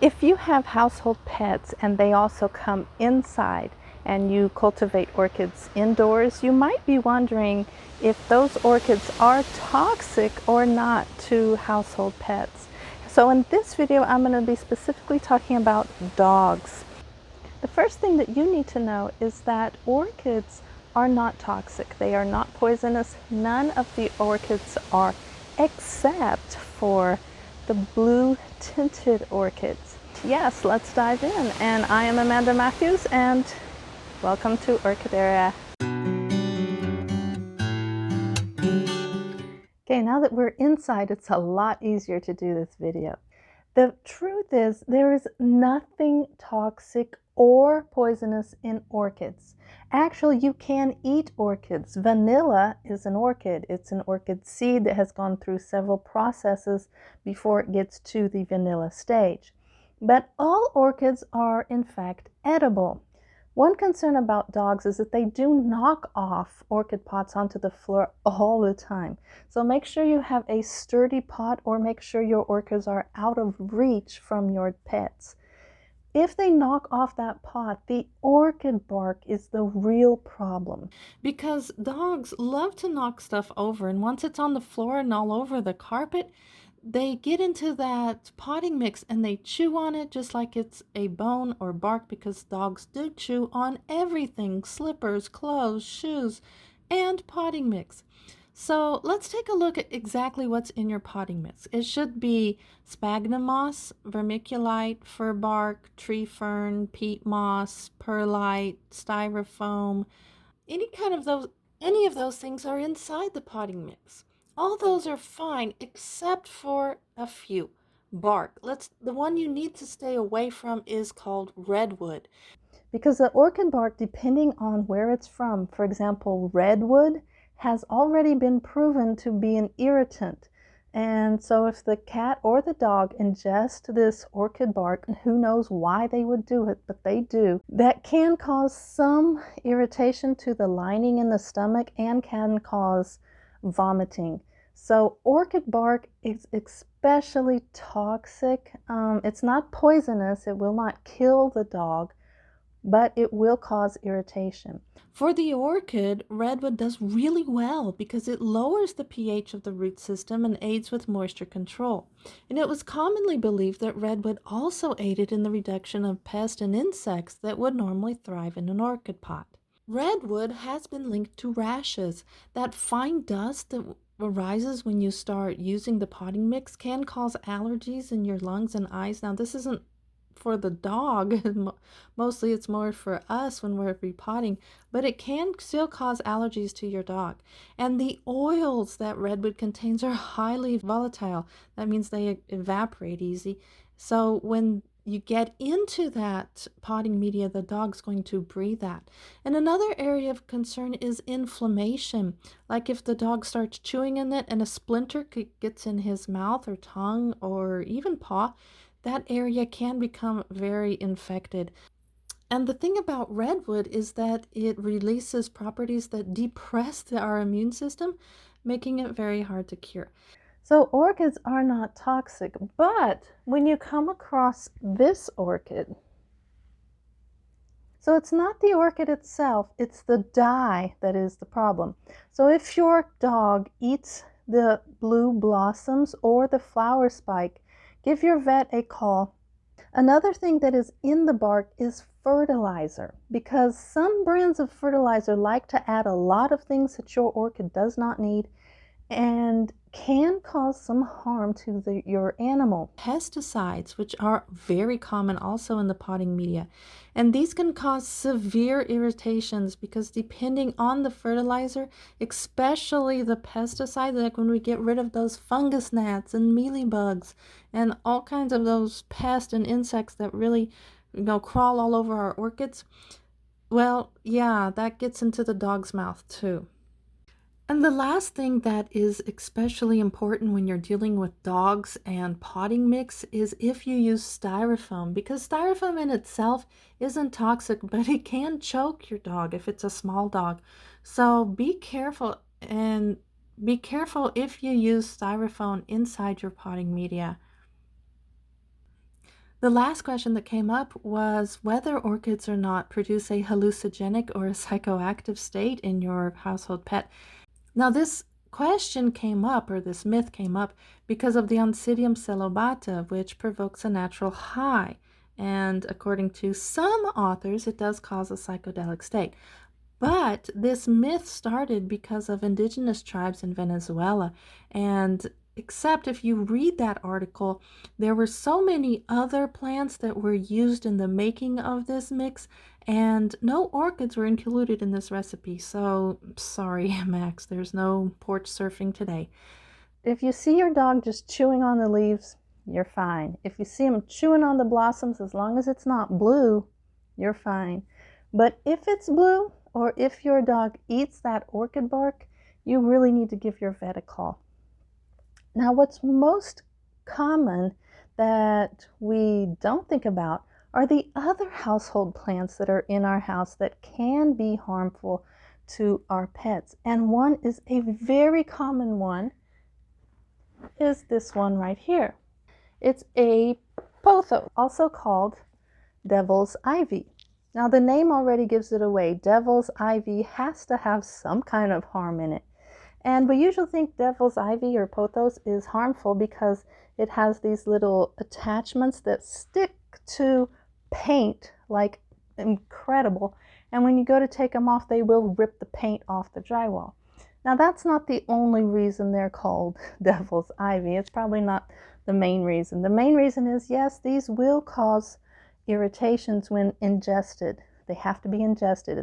If you have household pets and they also come inside and you cultivate orchids indoors, you might be wondering if those orchids are toxic or not to household pets. So in this video, I'm going to be specifically talking about dogs. The first thing that you need to know is that orchids are not toxic. They are not poisonous. None of the orchids are, except for the blue tinted orchids. Yes, let's dive in. And I am Amanda Matthews, and welcome to Orchideria. Okay, now that we're inside, it's a lot easier to do this video. The truth is, there is nothing toxic or poisonous in orchids. Actually, you can eat orchids. Vanilla is an orchid. It's an orchid seed that has gone through several processes before it gets to the vanilla stage. But all orchids are, in fact, edible. One concern about dogs is that they do knock off orchid pots onto the floor all the time. So make sure you have a sturdy pot, or make sure your orchids are out of reach from your pets. If they knock off that pot, the orchid bark is the real problem. Because dogs love to knock stuff over, and once it's on the floor and all over the carpet, they get into that potting mix and they chew on it just like it's a bone or bark, because dogs do chew on everything: slippers, clothes, shoes, and potting mix. So let's take a look at exactly what's in your potting mix. It should be sphagnum moss, vermiculite, fir bark, tree fern, peat moss, perlite, styrofoam. Any of those things are inside the potting mix. All those are fine except for a few. Bark. The one you need to stay away from is called redwood. Because the orchid bark, depending on where it's from, for example, redwood has already been proven to be an irritant. And so if the cat or the dog ingest this orchid bark, and who knows why they would do it, but they do, that can cause some irritation to the lining in the stomach and can cause vomiting. So orchid bark is especially toxic. It's not poisonous. It will not kill the dog, but it will cause irritation. For the orchid, redwood does really well because it lowers the pH of the root system and aids with moisture control. And it was commonly believed that redwood also aided in the reduction of pests and insects that would normally thrive in an orchid pot. Redwood has been linked to rashes. That fine dust that arises when you start using the potting mix can cause allergies in your lungs and eyes. Now, this isn't for the dog. Mostly it's more for us when we're repotting, but it can still cause allergies to your dog. And the oils that redwood contains are highly volatile. That means they evaporate easy. So when you get into that potting media, the dog's going to breathe that. And another area of concern is inflammation. Like if the dog starts chewing in it and a splinter gets in his mouth or tongue or even paw, that area can become very infected. And the thing about redwood is that it releases properties that depress our immune system, making it very hard to cure. So orchids are not toxic, but when you come across this orchid, so it's not the orchid itself, it's the dye that is the problem. So if your dog eats the blue blossoms or the flower spike, give your vet a call. Another thing that is in the bark is fertilizer, because some brands of fertilizer like to add a lot of things that your orchid does not need and can cause some harm to your animal. Pesticides, which are very common also in the potting media, and these can cause severe irritations because depending on the fertilizer, especially the pesticide, like when we get rid of those fungus gnats and mealybugs and all kinds of those pests and insects that really crawl all over our orchids, well, yeah, that gets into the dog's mouth too. And the last thing that is especially important when you're dealing with dogs and potting mix is if you use styrofoam, because styrofoam in itself isn't toxic, but it can choke your dog if it's a small dog. So be careful, and be careful if you use styrofoam inside your potting media. The last question that came up was whether orchids or not produce a hallucinogenic or a psychoactive state in your household pet. Now, this question came up, or this myth came up, because of the Oncidium Cellobata, which provokes a natural high. And according to some authors, it does cause a psychedelic state. But this myth started because of indigenous tribes in Venezuela. And except if you read that article, there were so many other plants that were used in the making of this mix, and no orchids were included in this recipe. So sorry, Max, there's no porch surfing today. If you see your dog just chewing on the leaves, you're fine. If you see him chewing on the blossoms, as long as it's not blue, you're fine. But if it's blue, or if your dog eats that orchid bark, you really need to give your vet a call. Now, what's most common that we don't think about are the other household plants that are in our house that can be harmful to our pets. And one is a very common one, is this one right here. It's a Pothos, also called devil's ivy. Now, the name already gives it away. Devil's ivy has to have some kind of harm in it. And we usually think devil's ivy or pothos is harmful because it has these little attachments that stick to paint like incredible. And when you go to take them off, they will rip the paint off the drywall. Now, that's not the only reason they're called devil's ivy. It's probably not the main reason. The main reason is, yes, these will cause irritations when ingested. They have to be ingested.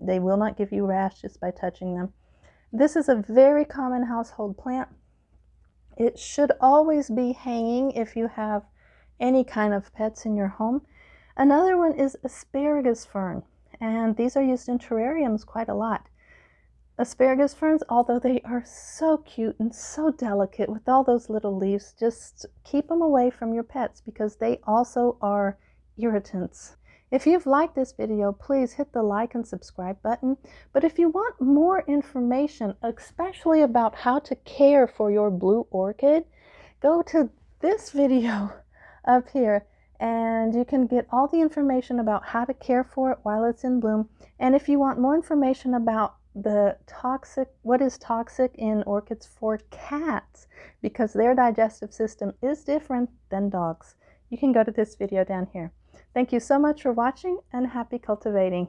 They will not give you rash just by touching them. This is a very common household plant. It should always be hanging if you have any kind of pets in your home. Another one is Asparagus Fern, and these are used in terrariums quite a lot. Asparagus ferns, although they are so cute and so delicate with all those little leaves, just keep them away from your pets because they also are irritants. If you've liked this video, please hit the like and subscribe button. But if you want more information, especially about how to care for your blue orchid, go to this video up here and you can get all the information about how to care for it while it's in bloom. And if you want more information about what is toxic in orchids for cats, because their digestive system is different than dogs, you can go to this video down here. Thank you so much for watching, and happy cultivating.